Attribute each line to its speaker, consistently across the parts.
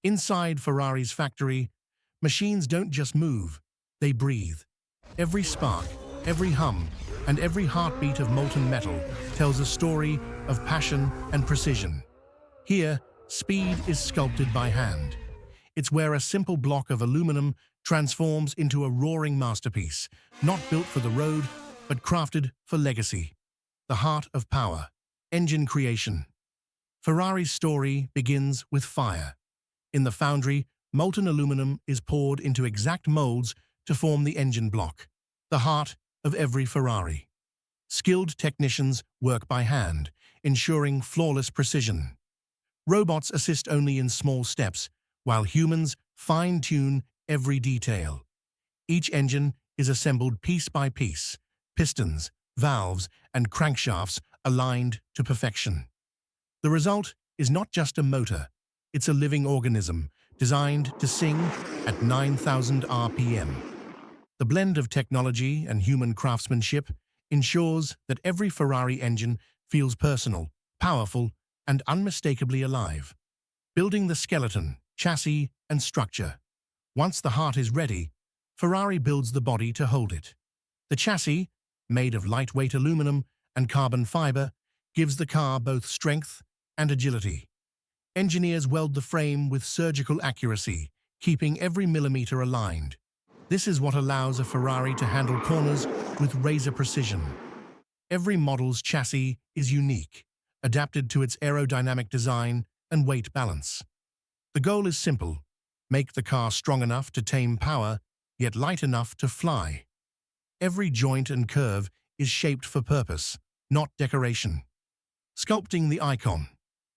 Speaker 1: Inside Ferrari's factory, machines don't just move, they breathe. Every spark, every hum, and every heartbeat of molten metal tells a story of passion and precision. Here, speed is sculpted by hand. It's where a simple block of aluminum transforms into a roaring masterpiece, not built for the road, but crafted for legacy. The heart of power, engine creation. Ferrari's story begins with fire. In the foundry, molten aluminum is poured into exact molds to form the engine block, the heart of every Ferrari. Skilled technicians work by hand, ensuring flawless precision. Robots assist only in small steps, while humans fine-tune every detail. Each engine is assembled piece by piece, pistons, valves, and crankshafts aligned to perfection. The result is not just a motor, it's a living organism designed to sing at 9,000 RPM. The blend of technology and human craftsmanship ensures that every Ferrari engine feels personal, powerful, and unmistakably alive. Building the skeleton, chassis, and structure. Once the heart is ready, Ferrari builds the body to hold it. The chassis, made of lightweight aluminum and carbon fiber, gives the car both strength and agility. Engineers weld the frame with surgical accuracy, keeping every millimeter aligned. This is what allows a Ferrari to handle corners with razor precision. Every model's chassis is unique, adapted to its aerodynamic design and weight balance. The goal is simple: make the car strong enough to tame power, yet light enough to fly. Every joint and curve is shaped for purpose, not decoration. Sculpting the icon,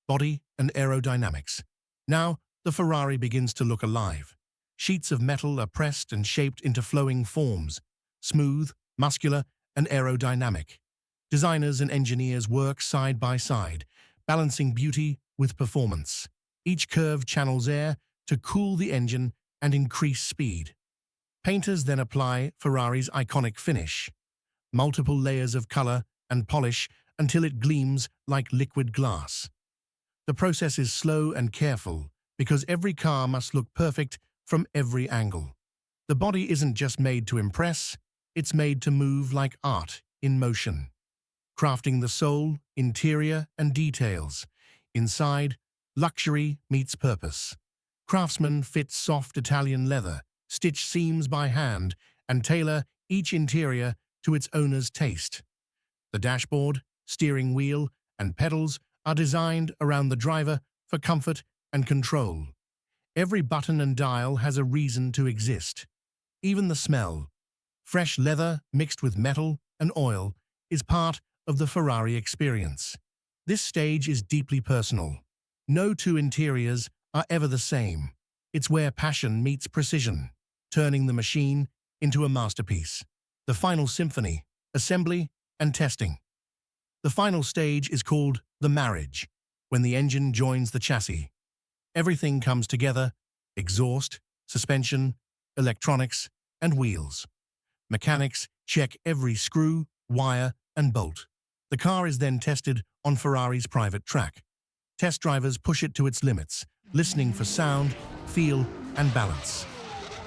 Speaker 1: body and aerodynamics. Now, the Ferrari begins to look alive. Sheets of metal are pressed and shaped into flowing forms, smooth, muscular, and aerodynamic. Designers and engineers work side by side, balancing beauty with performance. Each curve channels air to cool the engine and increase speed. Painters then apply Ferrari's iconic finish, multiple layers of color and polish until it gleams like liquid glass. The process is slow and careful because every car must look perfect from every angle. The body isn't just made to impress, it's made to move like art in motion. Crafting the soul, interior, and details. Inside, luxury meets purpose. Craftsmen fit soft Italian leather, stitch seams by hand, and tailor each interior to its owner's taste. The dashboard, steering wheel, and pedals are designed around the driver for comfort and control. Every button and dial has a reason to exist. Even the smell, fresh leather mixed with metal and oil, is part of the Ferrari experience. This stage is deeply personal. No two interiors are ever the same. It's where passion meets precision, turning the machine into a masterpiece. The final symphony, assembly, and testing. The final stage is called the marriage, when the engine joins the chassis. Everything comes together: exhaust, suspension, electronics, and wheels. Mechanics check every screw, wire, and bolt. The car is then tested on Ferrari's private track. Test drivers push it to its limits, listening for sound, feel, and balance.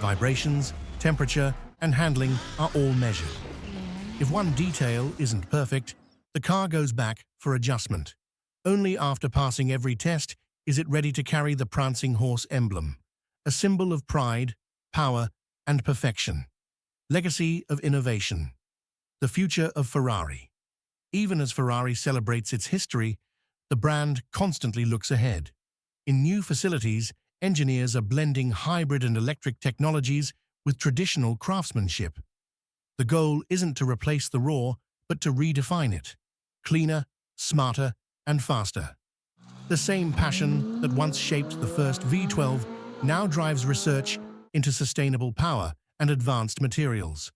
Speaker 1: Vibrations, temperature, and handling are all measured. If one detail isn't perfect, the car goes back for adjustment. Only after passing every test is it ready to carry the prancing horse emblem, a symbol of pride, power, and perfection. Legacy of innovation. The future of Ferrari. Even as Ferrari celebrates its history, the brand constantly looks ahead. In new facilities, engineers are blending hybrid and electric technologies with traditional craftsmanship. The goal isn't to replace the raw, but to redefine it. Cleaner, smarter, and faster. The same passion that once shaped the first V12 now drives research into sustainable power and advanced materials.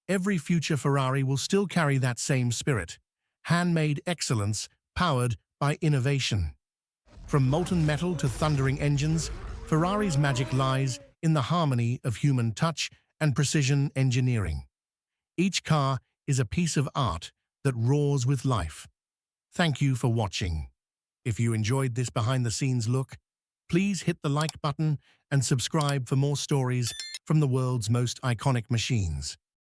Speaker 1: Every future Ferrari will still carry that same spirit: handmade excellence powered by innovation. From molten metal to thundering engines, Ferrari's magic lies in the harmony of human touch and precision engineering. Each car is a piece of art that roars with life. Thank you for watching. If you enjoyed this behind-the-scenes look, Please hit the like button and subscribe for more stories from the world's most iconic machines.